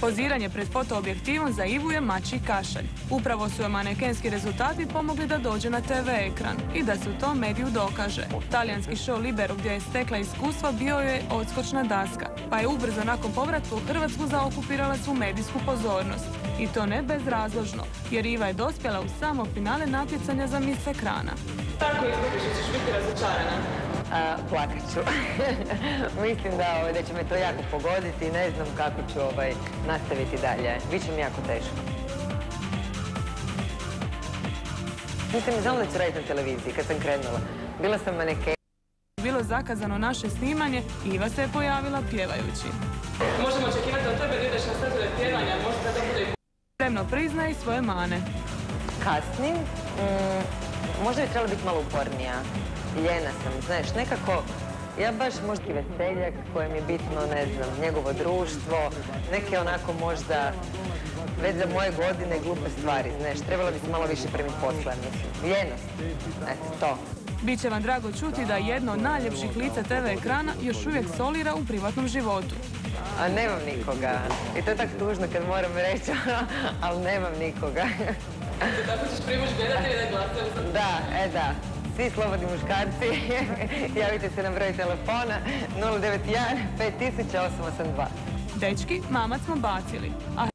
Poziranje pred fotoobjektivom za Ivu je mačji kašalj. Upravo su joj manekenski rezultati pomogli da dođe na TV ekran i da se u tom mediju dokaže. Talijanski show Libero gdje je stekla iskustva bio je odskočna daska, pa je ubrzo nakon povratka u Hrvatsku zaokupirala svu medijsku pozornost. I to ne bezrazložno, jer Iva je dospjela u samo finale natjecanja za Miss ekrana. Tako izgubiš, ćeš biti razočarana? Plakat ću. Mislim da će me to jako pogoditi i ne znam kako ću nastaviti dalje. Biće mi jako teško. Nisam znala da ću raditi na televiziji kad sam krenula. Bila sam maneken. Bilo zakazano naše snimanje, Iva se je pojavila pjevajući. Možemo očekivati od tebe da ideš na sredove pjevanja, možda da bude i spremno priznaje i svoje mane. Kasnim. Možda bi trebala biti malo upornija. Ljena sam, znaš, nekako, ja baš možda i veseljak kojem je bitno, ne znam, njegovo društvo, neke onako možda već za moje godine glupe stvari, znaš, trebala bi se malo više primiti posla, mislim. Ljenost, eto, to. Biće vam drago čuti da jedno od najljepših lica TV ekrana još uvijek solira u privatnom životu. A nemam nikoga. I to je tako tužno kad moram reći, ali nemam nikoga. Tako ćeš privući gledatelje da glasaju? Da, da. Svi slobodni muškarci, javite se na broj telefona 091 5000 882. Dečki, mamac smo bacili, a